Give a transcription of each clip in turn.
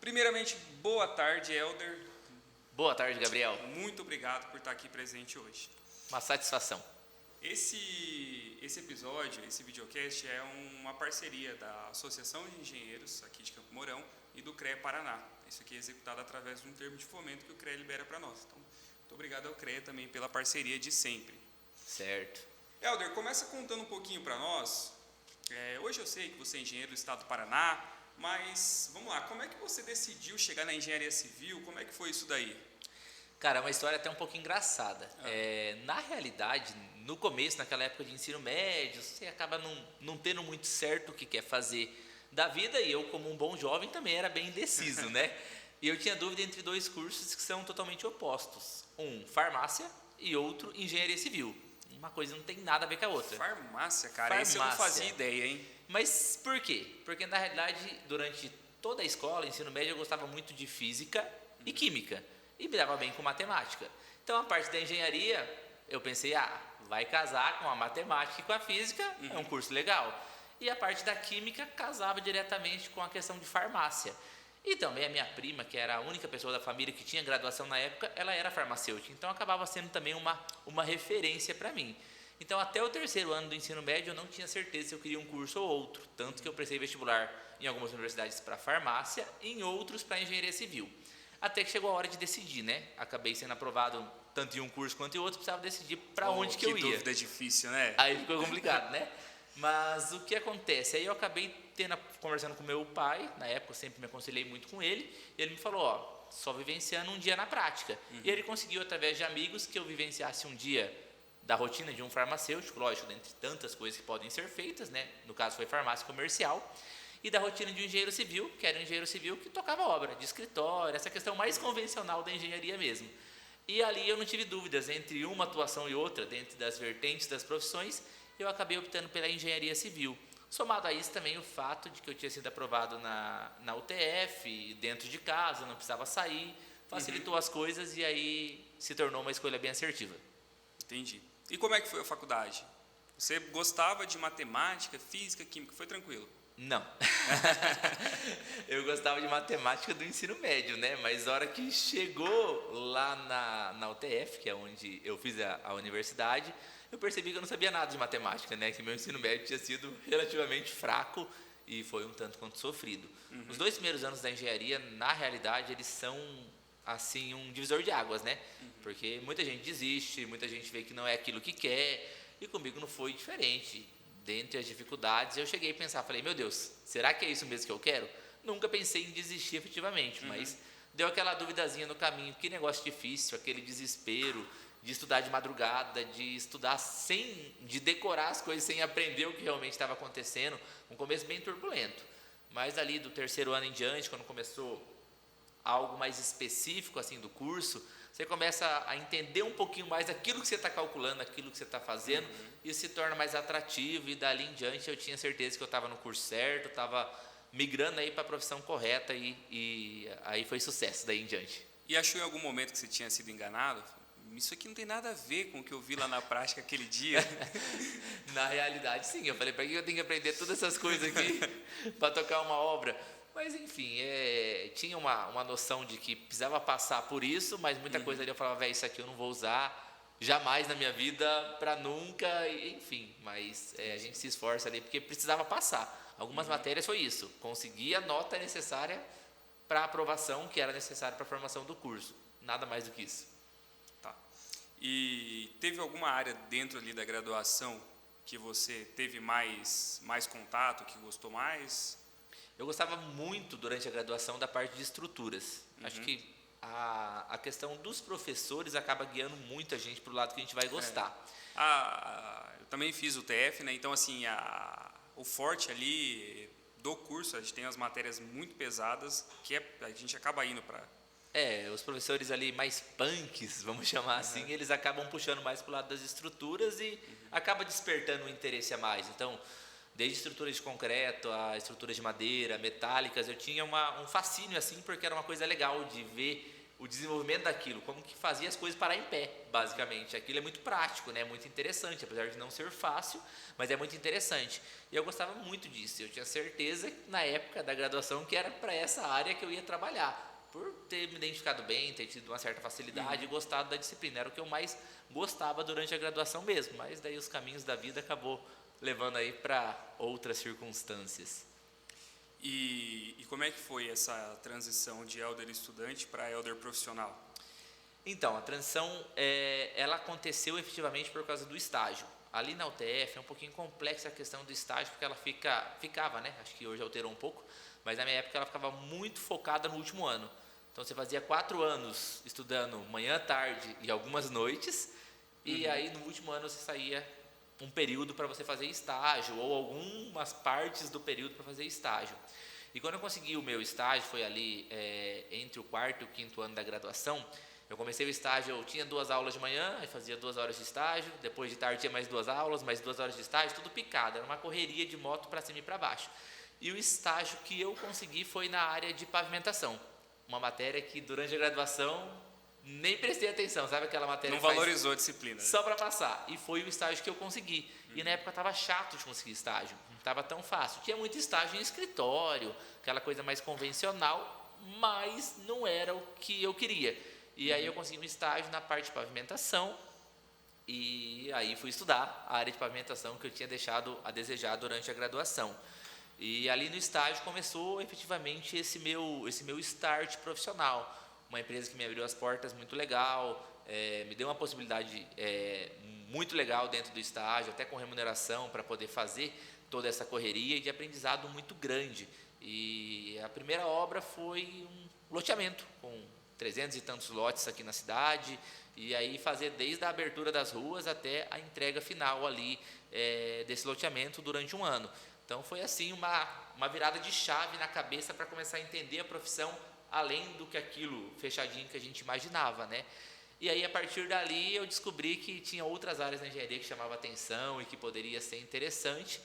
Primeiramente, boa tarde, Elder. Boa tarde, Gabriel. Muito obrigado por estar aqui presente hoje. Uma satisfação. Esse episódio, esse videocast é uma parceria da Associação de Engenheiros aqui de Campo Mourão e do CREA Paraná. Isso aqui é executado através de um termo de fomento que o CREA libera para nós. Então, muito obrigado ao CREA também pela parceria de sempre. Certo. Elder, começa contando um pouquinho para nós. Hoje eu sei que você é engenheiro do estado do Paraná, mas vamos lá, como é que você decidiu chegar na engenharia civil? Como é que foi isso daí? Cara, é uma história até um pouco engraçada. Na realidade, no começo, naquela época de ensino médio, você acaba não tendo muito certo o que quer fazer da vida, e eu, como um bom jovem, também era bem indeciso, né? E eu tinha dúvida entre dois cursos que são totalmente opostos. Um, farmácia, e outro, engenharia civil. Uma coisa não tem nada a ver com a outra. Farmácia, cara, esse eu não fazia ideia, hein? Mas por quê? Porque, na realidade, durante toda a escola, ensino médio, eu gostava muito de física e química. E me dava bem com matemática. Então, a parte da engenharia, eu pensei, vai casar com a matemática e com a física, é um curso legal. E a parte da química casava diretamente com a questão de farmácia. E também a minha prima, que era a única pessoa da família que tinha graduação na época, ela era farmacêutica. Então, acabava sendo também uma referência para mim. Então, até o terceiro ano do ensino médio, eu não tinha certeza se eu queria um curso ou outro. Tanto que eu prestei vestibular em algumas universidades para farmácia e em outros para engenharia civil. Até que chegou a hora de decidir, né? Acabei sendo aprovado tanto em um curso quanto em outro, precisava decidir para onde que eu ia. Que dúvida difícil, né? Aí ficou complicado, né? Mas o que acontece? Aí eu acabei conversando com meu pai, na época eu sempre me aconselhei muito com ele, e ele me falou, só vivenciando um dia na prática. E ele conseguiu, através de amigos, que eu vivenciasse um dia da rotina de um farmacêutico, lógico, dentre tantas coisas que podem ser feitas, né? No caso foi farmácia comercial, e da rotina de um engenheiro civil, que era um engenheiro civil que tocava obra, de escritório, essa questão mais convencional da engenharia mesmo. E ali eu não tive dúvidas entre uma atuação e outra, dentro das vertentes das profissões, eu acabei optando pela engenharia civil. Somado a isso também o fato de que eu tinha sido aprovado na UTF, dentro de casa, não precisava sair, facilitou as coisas e aí se tornou uma escolha bem assertiva. Entendi. E como é que foi a faculdade? Você gostava de matemática, física, química, foi tranquilo? Não. Eu gostava de matemática do ensino médio, né? Mas a hora que chegou lá na UTF, que é onde eu fiz a universidade, eu percebi que eu não sabia nada de matemática, né? Que meu ensino médio tinha sido relativamente fraco e foi um tanto quanto sofrido. Os 2 primeiros anos da engenharia, na realidade, eles são, assim, um divisor de águas, né? Porque muita gente desiste, muita gente vê que não é aquilo que quer, e comigo não foi diferente. Dentre as dificuldades, eu cheguei a pensar, falei, meu Deus, será que é isso mesmo que eu quero? Nunca pensei em desistir efetivamente, mas deu aquela duvidazinha no caminho, que negócio difícil, aquele desespero de estudar de madrugada, de estudar de decorar as coisas sem aprender o que realmente estava acontecendo, um começo bem turbulento. Mas ali do terceiro ano em diante, quando começou algo mais específico assim do curso, você começa a entender um pouquinho mais aquilo que você está calculando, aquilo que você está fazendo, e se torna mais atrativo, e dali em diante eu tinha certeza que eu estava no curso certo, estava migrando aí para a profissão correta, e aí foi sucesso daí em diante. E achou em algum momento que você tinha sido enganado? Isso aqui não tem nada a ver com o que eu vi lá na prática aquele dia. Na realidade, sim. Eu falei, para que eu tenho que aprender todas essas coisas aqui para tocar uma obra? Mas, enfim, tinha uma noção de que precisava passar por isso, mas muita coisa ali eu falava, isso aqui eu não vou usar jamais na minha vida, para nunca, enfim. Mas a gente se esforça ali porque precisava passar. Algumas matérias foi isso, conseguir a nota necessária para a aprovação, que era necessária para a formação do curso. Nada mais do que isso. Tá. E teve alguma área dentro ali da graduação que você teve mais contato, que gostou mais? Eu gostava muito durante a graduação da parte de estruturas. Acho que a questão dos professores acaba guiando muito a gente para o lado que a gente vai gostar. Eu também fiz o TF, né? Então, assim, o forte ali do curso, a gente tem as matérias muito pesadas que a gente acaba indo para... Os professores ali mais punks, vamos chamar assim, eles acabam puxando mais para o lado das estruturas e acaba despertando um interesse a mais. Então, desde estruturas de concreto a estruturas de madeira, metálicas, eu tinha um fascínio assim, porque era uma coisa legal de ver o desenvolvimento daquilo, como que fazia as coisas parar em pé, basicamente. Aquilo é muito prático, né? Muito interessante, apesar de não ser fácil, mas é muito interessante. E eu gostava muito disso. Eu tinha certeza, na época da graduação, que era para essa área que eu ia trabalhar, por ter me identificado bem, ter tido uma certa facilidade e gostado da disciplina. Era o que eu mais gostava durante a graduação mesmo, mas daí os caminhos da vida acabou levando aí para outras circunstâncias. E como é que foi essa transição de elder estudante para elder profissional? Então, a transição, ela aconteceu efetivamente por causa do estágio. Ali na UTF é um pouquinho complexa a questão do estágio, porque ela ficava, né? Acho que hoje alterou um pouco, mas na minha época ela ficava muito focada no último ano. Então você fazia 4 anos estudando manhã, tarde e algumas noites, e aí no último ano você saía um período para você fazer estágio, ou algumas partes do período para fazer estágio. E quando eu consegui o meu estágio, foi ali entre o 4º e o 5º ano da graduação. Eu comecei o estágio, eu tinha 2 aulas de manhã, aí fazia 2 horas de estágio, depois de tarde tinha mais 2 aulas, mais 2 horas de estágio, tudo picado, era uma correria de moto para cima e para baixo. E o estágio que eu consegui foi na área de pavimentação, uma matéria que durante a graduação nem prestei atenção, sabe aquela matéria não valorizou a disciplina, só para passar, e foi o estágio que eu consegui. E na época estava chato de conseguir estágio, não estava tão fácil, tinha muito estágio em escritório, aquela coisa mais convencional, mas não era o que eu queria. E aí eu consegui um estágio na parte de pavimentação, e aí fui estudar a área de pavimentação que eu tinha deixado a desejar durante a graduação. E ali no estágio começou efetivamente esse meu start profissional. Uma empresa que me abriu as portas muito legal, me deu uma possibilidade muito legal dentro do estágio, até com remuneração para poder fazer toda essa correria e de aprendizado muito grande. E a primeira obra foi um loteamento com 300 e tantos lotes aqui na cidade, e aí fazer desde a abertura das ruas até a entrega final ali desse loteamento durante um ano. Então foi assim uma virada de chave na cabeça para começar a entender a profissão além do que aquilo fechadinho que a gente imaginava, né? E aí a partir dali eu descobri que tinha outras áreas da engenharia que chamavam atenção e que poderia ser interessante.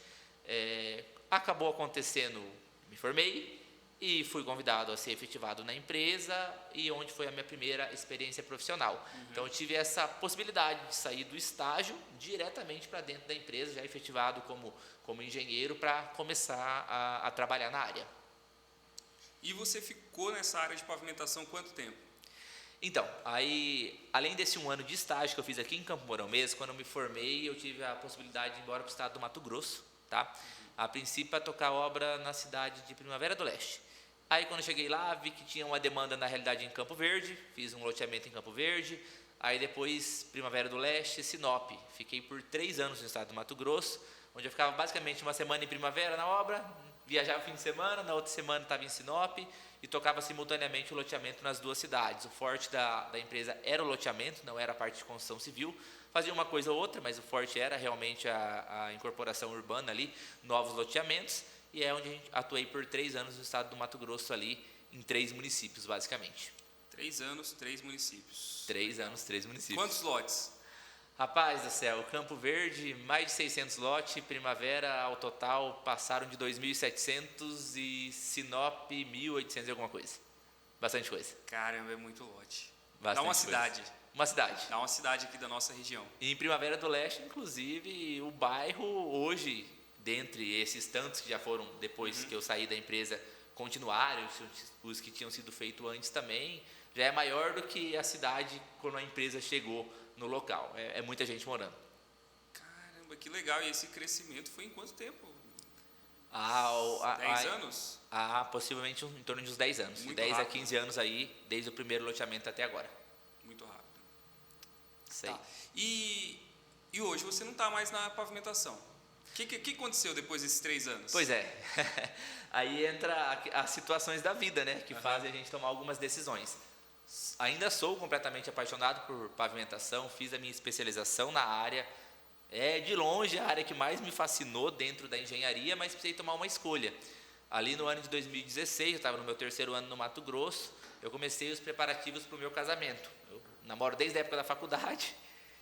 Acabou acontecendo, me formei e fui convidado a ser efetivado na empresa, e onde foi a minha primeira experiência profissional. Então eu tive essa possibilidade de sair do estágio diretamente para dentro da empresa, já efetivado como engenheiro, para começar a trabalhar na área. E você ficou nessa área de pavimentação quanto tempo? Então, aí, além desse um ano de estágio que eu fiz aqui em Campo Mourão mesmo, quando eu me formei, eu tive a possibilidade de ir embora para o estado do Mato Grosso, tá? A princípio, para tocar obra na cidade de Primavera do Leste. Aí, quando eu cheguei lá, vi que tinha uma demanda, na realidade, em Campo Verde, fiz um loteamento em Campo Verde. Aí, depois, Primavera do Leste, Sinop. Fiquei por 3 anos no estado do Mato Grosso, onde eu ficava basicamente uma semana em Primavera na obra, viajava no fim de semana, na outra semana estava em Sinop e tocava simultaneamente o loteamento nas 2 cidades. O forte da empresa era o loteamento, não era a parte de construção civil. Fazia uma coisa ou outra, mas o forte era realmente a incorporação urbana ali, novos loteamentos, e é onde atuei por 3 anos no estado do Mato Grosso ali, em 3 municípios, basicamente. 3 anos, 3 municípios. 3 anos, 3 municípios. Quantos lotes? Rapaz do céu, Campo Verde, mais de 600 lotes, Primavera, ao total, passaram de 2.700 e Sinop, 1.800 e alguma coisa. Bastante coisa. Caramba, é muito lote. Bastante Dá uma coisa. cidade. Uma cidade. Dá uma cidade aqui da nossa região. E em Primavera do Leste, inclusive, o bairro hoje, dentre esses tantos que já foram, depois que eu saí da empresa, continuaram, os que tinham sido feitos antes também, já é maior do que a cidade quando a empresa chegou no local. É muita gente morando. Caramba, que legal. E esse crescimento foi em quanto tempo? 10 anos? Possivelmente em torno de uns 10 anos. Muito 10 rápido. a 15 anos aí, desde o primeiro loteamento até agora. Muito rápido. Isso aí. Tá. E hoje você não está mais na pavimentação. O que aconteceu depois desses 3 anos? Pois é. Aí entra as situações da vida, né? Que fazem a gente tomar algumas decisões. Ainda sou completamente apaixonado por pavimentação, fiz a minha especialização na área. É de longe a área que mais me fascinou dentro da engenharia, mas precisei tomar uma escolha. Ali no ano de 2016, eu estava no meu 3º ano no Mato Grosso, eu comecei os preparativos para o meu casamento. Eu namoro desde a época da faculdade,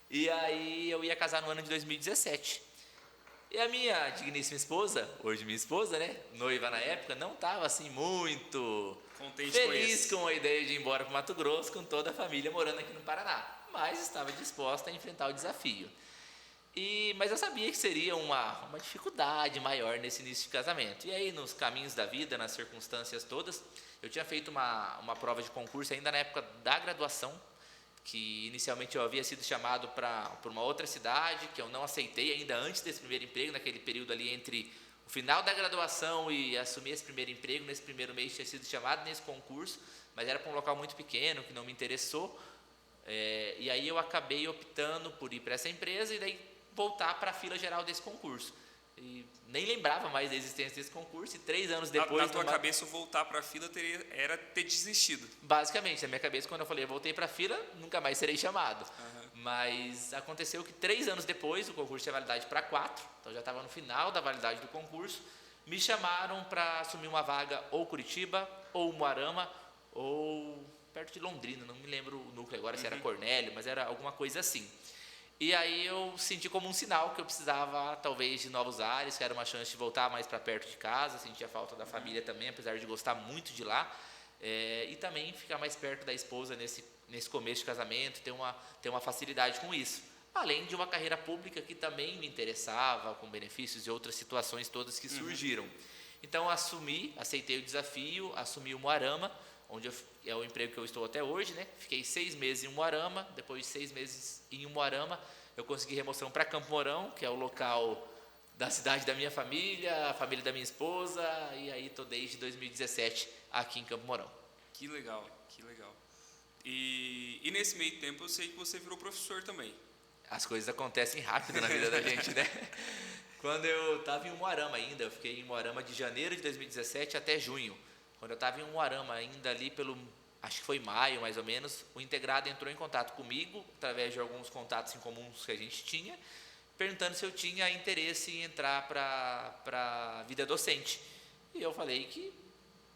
e aí eu ia casar no ano de 2017. E a minha digníssima esposa, hoje minha esposa, né, noiva na época, não estava assim muito Contente feliz com com a ideia de ir embora para Mato Grosso com toda a família morando aqui no Paraná, mas estava disposta a enfrentar o desafio. Mas eu sabia que seria uma dificuldade maior nesse início de casamento. E aí, nos caminhos da vida, nas circunstâncias todas, eu tinha feito uma prova de concurso ainda na época da graduação, que inicialmente eu havia sido chamado para uma outra cidade, que eu não aceitei ainda antes desse primeiro emprego, naquele período ali entre o final da graduação e assumir esse primeiro emprego. Nesse primeiro mês tinha sido chamado nesse concurso, mas era para um local muito pequeno, que não me interessou. E aí eu acabei optando por ir para essa empresa e daí voltar para a fila geral desse concurso. E nem lembrava mais da existência desse concurso, e 3 anos depois... Na tua cabeça, voltar para a fila era ter desistido. Basicamente, na minha cabeça, quando eu falei, eu voltei para a fila, nunca mais serei chamado. Mas aconteceu que 3 anos depois, o concurso tinha validade para 4, então já estava no final da validade do concurso, me chamaram para assumir uma vaga ou Curitiba, ou Umuarama, ou perto de Londrina, não me lembro o núcleo agora, se era Cornélio, mas era alguma coisa assim. E aí eu senti como um sinal que eu precisava, talvez, de novos ares, que era uma chance de voltar mais para perto de casa, sentia falta da família também, apesar de gostar muito de lá, e também ficar mais perto da esposa nesse começo de casamento, ter uma facilidade com isso. Além de uma carreira pública que também me interessava, com benefícios e outras situações todas que surgiram. Então aceitei o desafio, assumi o Umuarama, onde é o emprego que eu estou até hoje, né? Fiquei 6 meses em Umuarama, depois de 6 meses em Umuarama, eu consegui remoção para Campo Mourão, que é o local da cidade da minha família, a família da minha esposa, e aí estou desde 2017 aqui em Campo Mourão. Que legal, que legal. E nesse meio tempo eu sei que você virou professor também. As coisas acontecem rápido na vida da gente, né? Quando eu estava em Umuarama ainda, eu fiquei em Umuarama de janeiro de 2017 até junho. Quando eu estava em Umuarama ainda ali acho que foi maio mais ou menos, o integrado entrou em contato comigo, através de alguns contatos em comuns que a gente tinha, perguntando se eu tinha interesse em entrar para a vida docente. E eu falei que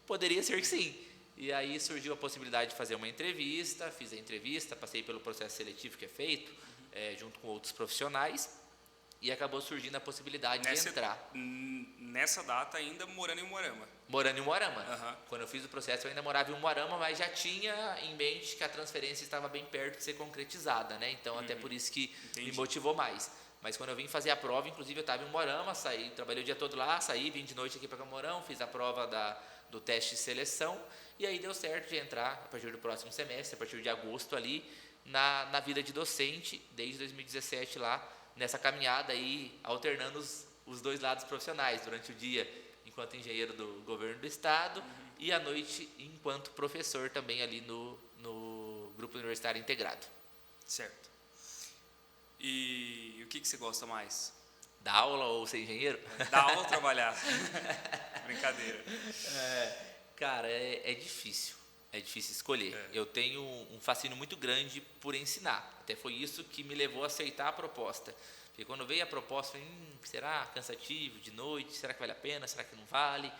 poderia ser que sim. E aí surgiu a possibilidade de fazer uma entrevista, fiz a entrevista, passei pelo processo seletivo que é feito, junto com outros profissionais, e acabou surgindo a possibilidade de entrar. Nessa data ainda morando em Umuarama? Morando em Umuarama. Quando eu fiz o processo eu ainda morava em Umuarama, mas já tinha em mente que a transferência estava bem perto de ser concretizada, né? Então até por isso que me motivou mais. Mas quando eu vim fazer a prova, inclusive eu estava em Umuarama, trabalhei o dia todo lá, vim de noite aqui para Campo Mourão, fiz a prova do teste de seleção, e aí deu certo de entrar a partir do próximo semestre, a partir de agosto ali, na vida de docente, desde 2017 lá, nessa caminhada aí, alternando os dois lados profissionais, durante o dia enquanto engenheiro do governo do estado e à noite enquanto professor também ali no grupo universitário integrado. Certo. E o que você gosta mais? Dar aula ou ser engenheiro? Dar aula ou trabalhar? Brincadeira. Cara, é difícil. É difícil escolher. Eu tenho um fascínio muito grande por ensinar. Até foi isso que me levou a aceitar a proposta. Porque quando veio a proposta, eu falei, será cansativo de noite? Será que vale a pena? Será que não vale?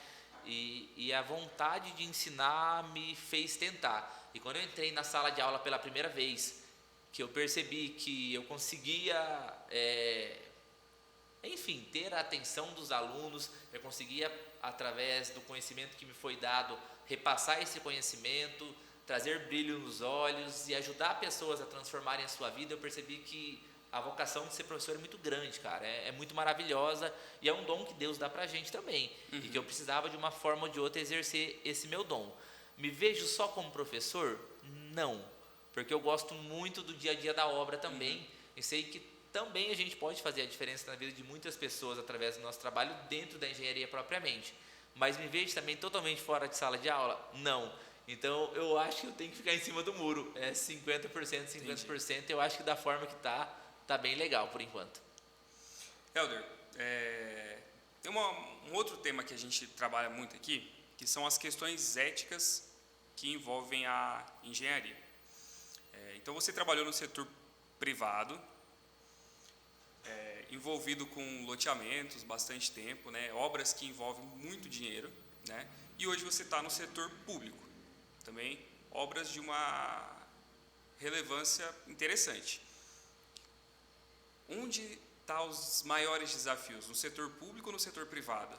E a vontade de ensinar me fez tentar. E quando eu entrei na sala de aula pela primeira vez, que eu percebi que eu conseguia, ter a atenção dos alunos, eu conseguia, através do conhecimento que me foi dado, repassar esse conhecimento, trazer brilho nos olhos e ajudar pessoas a transformarem a sua vida, eu percebi que a vocação de ser professor é muito grande, cara, é muito maravilhosa e é um dom que Deus dá pra gente também, e que eu precisava de uma forma ou de outra exercer esse meu dom. Me vejo só como professor? Não, porque eu gosto muito do dia a dia da obra também, e sei que também a gente pode fazer a diferença na vida de muitas pessoas através do nosso trabalho dentro da engenharia propriamente, mas me vejo também totalmente fora de sala de aula? Não. Então eu acho que eu tenho que ficar em cima do muro, 50%, 50%, eu acho que da forma que tá bem legal por enquanto. Helder, tem um outro tema que a gente trabalha muito aqui, que são as questões éticas que envolvem a engenharia. Então você trabalhou no setor privado, envolvido com loteamentos bastante tempo, né, obras que envolvem muito dinheiro, né, e hoje você está no setor público, também obras de uma relevância interessante. Onde tá os maiores desafios? No setor público ou no setor privado?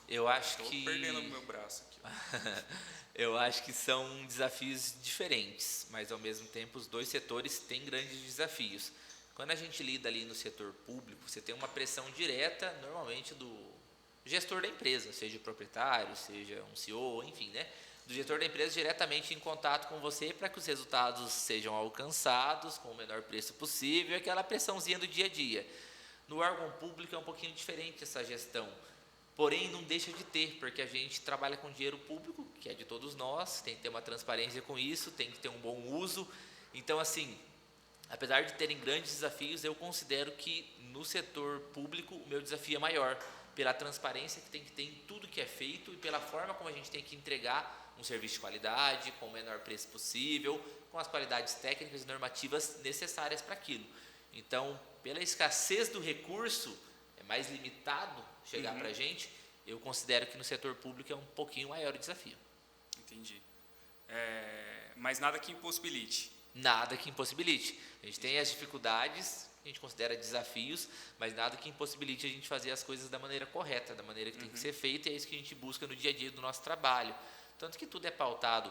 Eu acho Estou que perdendo o meu braço aqui. eu acho que são desafios diferentes, mas ao mesmo tempo os dois setores têm grandes desafios. Quando a gente lida ali no setor público, você tem uma pressão direta, normalmente do gestor da empresa, seja o proprietário, seja um CEO, enfim, né? Do gestor da empresa diretamente em contato com você para que os resultados sejam alcançados com o menor preço possível, aquela pressãozinha do dia a dia. No órgão público é um pouquinho diferente essa gestão, porém não deixa de ter, porque a gente trabalha com dinheiro público, que é de todos nós, tem que ter uma transparência com isso, tem que ter um bom uso. Então, assim, apesar de terem grandes desafios, eu considero que no setor público o meu desafio é maior, pela transparência que tem que ter em tudo que é feito e pela forma como a gente tem que entregar um serviço de qualidade, com o menor preço possível, com as qualidades técnicas e normativas necessárias para aquilo. Então, pela escassez do recurso, é mais limitado chegar para a gente, eu considero que no setor público é um pouquinho maior o desafio. Entendi. Mas nada que impossibilite. Nada que impossibilite. A gente tem as dificuldades, a gente considera desafios, mas nada que impossibilite a gente fazer as coisas da maneira correta, da maneira que tem que ser feita, e é isso que a gente busca no dia a dia do nosso trabalho. Tanto que tudo é pautado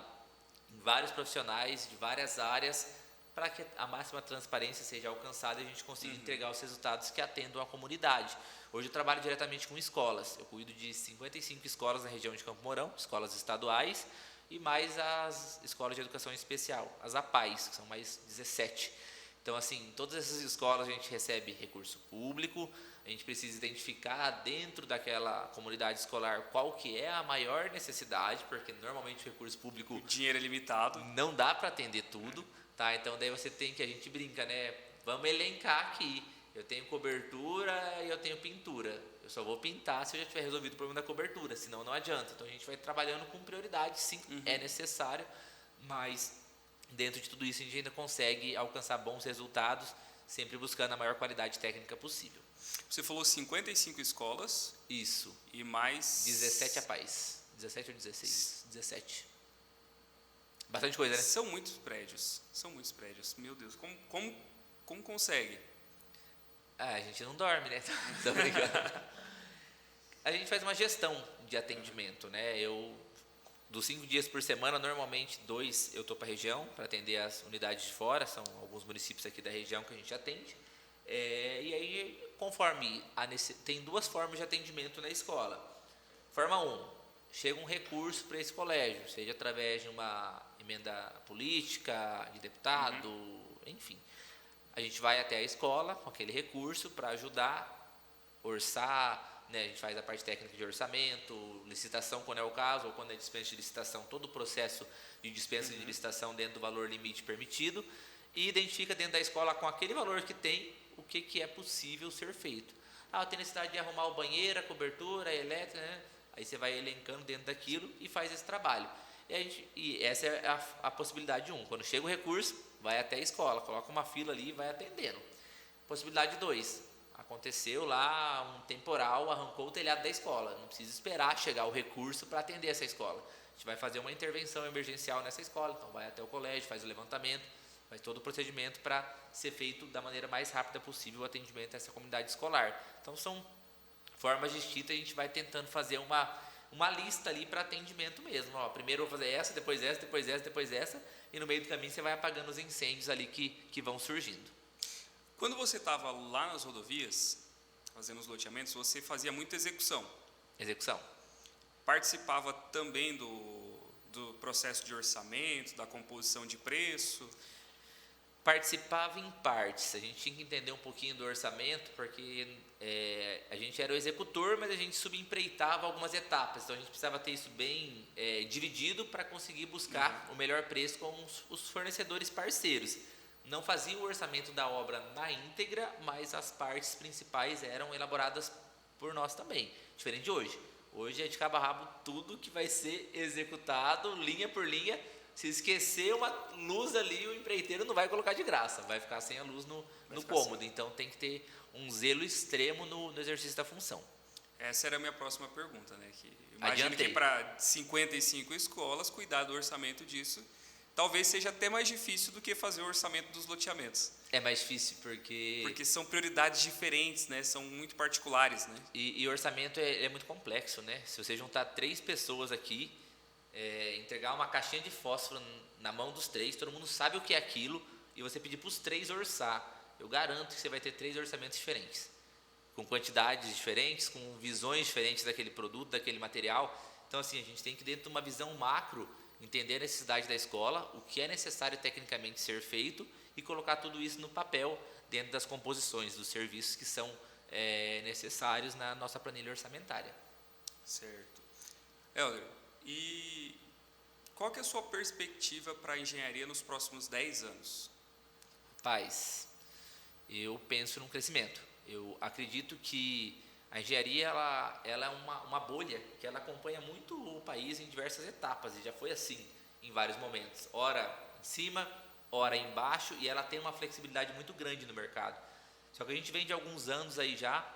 em vários profissionais de várias áreas para que a máxima transparência seja alcançada e a gente consiga entregar os resultados que atendam a comunidade. Hoje eu trabalho diretamente com escolas, eu cuido de 55 escolas na região de Campo Mourão, escolas estaduais, e mais as escolas de educação especial, as APAES, que são mais 17. Então, assim, em todas essas escolas a gente recebe recurso público, a gente precisa identificar dentro daquela comunidade escolar qual que é a maior necessidade, porque normalmente o recurso público... O dinheiro é limitado. Não dá para atender tudo, tá? Então, daí você tem que, a gente brinca, né? Vamos elencar aqui. Eu tenho cobertura e eu tenho pintura. Eu só vou pintar se eu já tiver resolvido o problema da cobertura, senão não adianta. Então, a gente vai trabalhando com prioridade, sim, é necessário, mas dentro de tudo isso a gente ainda consegue alcançar bons resultados, sempre buscando a maior qualidade técnica possível. Você falou 55 escolas. Isso. E mais... 17 APAES. 17 ou 16? 17. Bastante coisa, né? São muitos prédios. São muitos prédios. Meu Deus, como consegue? A gente não dorme, né? Tô brincando. A gente faz uma gestão de atendimento, né? Dos 5 dias por semana, normalmente 2 eu estou para a região, para atender as unidades de fora, são alguns municípios aqui da região que a gente atende. E aí, conforme tem 2 formas de atendimento na escola. Forma 1, chega um recurso para esse colégio, seja através de uma emenda política, de deputado, enfim. A gente vai até a escola com aquele recurso para ajudar, orçar, né? A gente faz a parte técnica de orçamento, licitação quando é o caso, ou quando é dispensa de licitação, todo o processo de dispensa de licitação dentro do valor limite permitido, e identifica dentro da escola com aquele valor que tem, o que é possível ser feito. Eu tenho necessidade de arrumar o banheiro, a cobertura, a elétrica, né? Aí você vai elencando dentro daquilo e faz esse trabalho. E essa é a possibilidade 1. Quando chega o recurso, vai até a escola, coloca uma fila ali e vai atendendo. Possibilidade 2. Aconteceu lá um temporal, arrancou o telhado da escola. Não precisa esperar chegar o recurso para atender essa escola. A gente vai fazer uma intervenção emergencial nessa escola. Então vai até o colégio, faz o levantamento, faz todo o procedimento para ser feito da maneira mais rápida possível o atendimento a essa comunidade escolar. Então são formas distintas, a gente vai tentando fazer uma lista ali para atendimento mesmo. Primeiro eu vou fazer essa, depois essa, depois essa, depois essa, e no meio do caminho você vai apagando os incêndios ali que vão surgindo. Quando você estava lá nas rodovias, fazendo os loteamentos, você fazia muita execução. Execução. Participava também do processo de orçamento, da composição de preço? Participava em partes. A gente tinha que entender um pouquinho do orçamento, porque a gente era o executor, mas a gente subempreitava algumas etapas. Então a gente precisava ter isso bem dividido para conseguir buscar o melhor preço com os fornecedores parceiros. Não fazia o orçamento da obra na íntegra, mas as partes principais eram elaboradas por nós também. Diferente de hoje. Hoje é de cabo a rabo tudo que vai ser executado, linha por linha. Se esquecer uma luz ali, o empreiteiro não vai colocar de graça, vai ficar sem a luz no cômodo. Assim. Então tem que ter um zelo extremo no exercício da função. Essa era a minha próxima pergunta, né? Imagino que para 55 escolas, cuidar do orçamento disso talvez seja até mais difícil do que fazer o orçamento dos loteamentos. É mais difícil porque São prioridades diferentes, né? São muito particulares, né? e o orçamento é muito complexo, né? Se você juntar 3 pessoas aqui, entregar uma caixinha de fósforo na mão dos 3, todo mundo sabe o que é aquilo, e você pedir para os 3 orçar, eu garanto que você vai ter 3 orçamentos diferentes, com quantidades diferentes, com visões diferentes daquele produto, daquele material. Então, assim, a gente tem que, dentro de uma visão macro, entender a necessidade da escola, o que é necessário tecnicamente ser feito e colocar tudo isso no papel, dentro das composições dos serviços que são necessários na nossa planilha orçamentária. Certo. Helder, e qual que é a sua perspectiva para a engenharia nos próximos 10 anos? Rapaz, eu penso num crescimento. Eu acredito que a engenharia ela é uma bolha que ela acompanha muito o país em diversas etapas, e já foi assim em vários momentos. Ora em cima, ora embaixo, e ela tem uma flexibilidade muito grande no mercado. Só que a gente vem de alguns anos aí já,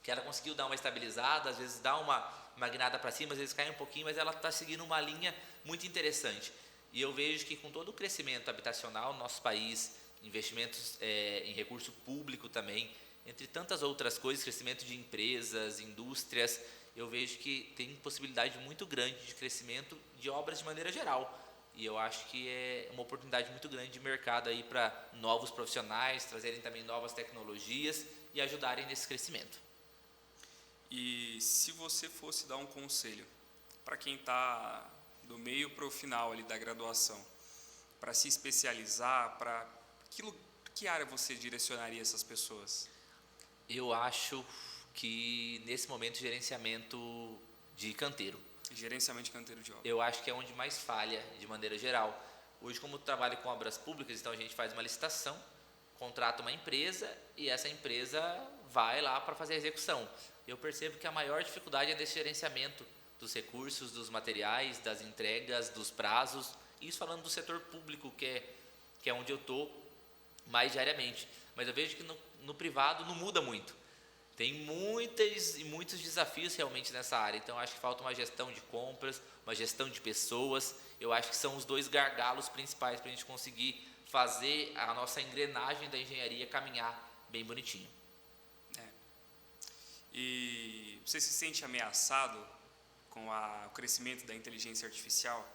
que ela conseguiu dar uma estabilizada, às vezes dá uma guinada para cima, às vezes cai um pouquinho, mas ela está seguindo uma linha muito interessante. E eu vejo que com todo o crescimento habitacional no nosso país, investimentos em recurso público também, entre tantas outras coisas, crescimento de empresas, indústrias, eu vejo que tem possibilidade muito grande de crescimento de obras de maneira geral. E eu acho que é uma oportunidade muito grande de mercado aí para novos profissionais, trazerem também novas tecnologias e ajudarem nesse crescimento. E se você fosse dar um conselho para quem está do meio para o final ali da graduação, para se especializar, para que área você direcionaria essas pessoas? Eu acho que nesse momento gerenciamento de canteiro. Gerenciamento de canteiro de obra. Eu acho que é onde mais falha de maneira geral. Hoje, como eu trabalho com obras públicas, então a gente faz uma licitação, contrata uma empresa e essa empresa vai lá para fazer a execução. Eu percebo que a maior dificuldade é desse gerenciamento dos recursos, dos materiais, das entregas, dos prazos. Isso falando do setor público, que é onde eu estou mais diariamente. Mas eu vejo que no privado não muda muito. Tem muitos desafios realmente nessa área. Então, acho que falta uma gestão de compras, uma gestão de pessoas. Eu acho que são os 2 gargalos principais para a gente conseguir fazer a nossa engrenagem da engenharia caminhar bem bonitinho. E você se sente ameaçado com o crescimento da inteligência artificial?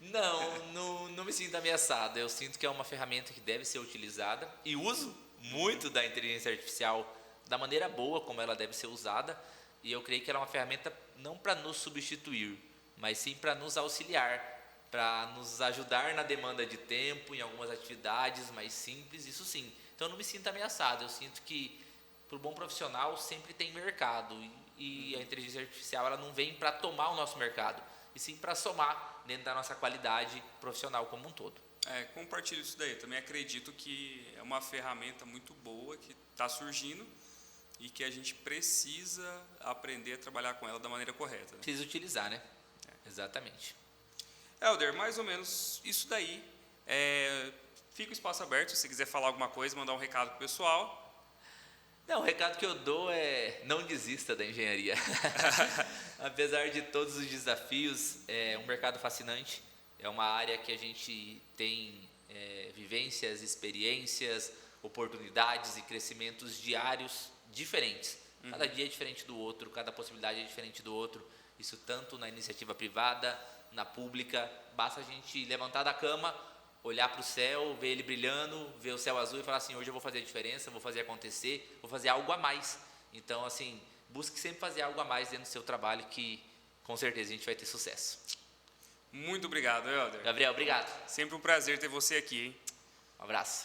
Não me sinto ameaçado. Eu sinto que é uma ferramenta que deve ser utilizada e uso muito da inteligência artificial da maneira boa como ela deve ser usada, e eu creio que ela é uma ferramenta não para nos substituir, mas sim para nos auxiliar, para nos ajudar na demanda de tempo, em algumas atividades mais simples, isso sim. Então eu não me sinto ameaçado, eu sinto que para o bom profissional sempre tem mercado, e a inteligência artificial ela não vem para tomar o nosso mercado, e sim para somar dentro da nossa qualidade profissional como um todo. Compartilho isso daí. Eu também acredito que é uma ferramenta muito boa que está surgindo e que a gente precisa aprender a trabalhar com ela da maneira correta, né? Precisa utilizar, né? Exatamente. Helder, mais ou menos isso daí. Fica o espaço aberto, se você quiser falar alguma coisa, mandar um recado pro pessoal. Não, o recado que eu dou é: não desista da engenharia. Apesar de todos os desafios, é um mercado fascinante. É uma área que a gente tem vivências, experiências, oportunidades e crescimentos diários diferentes. Cada dia é diferente do outro, cada possibilidade é diferente do outro. Isso tanto na iniciativa privada, na pública. Basta a gente levantar da cama, olhar para o céu, ver ele brilhando, ver o céu azul e falar assim: hoje eu vou fazer a diferença, vou fazer acontecer, vou fazer algo a mais. Então, assim, busque sempre fazer algo a mais dentro do seu trabalho, que com certeza a gente vai ter sucesso. Muito obrigado, Helder. Gabriel, obrigado. Sempre um prazer ter você aqui, hein? Um abraço.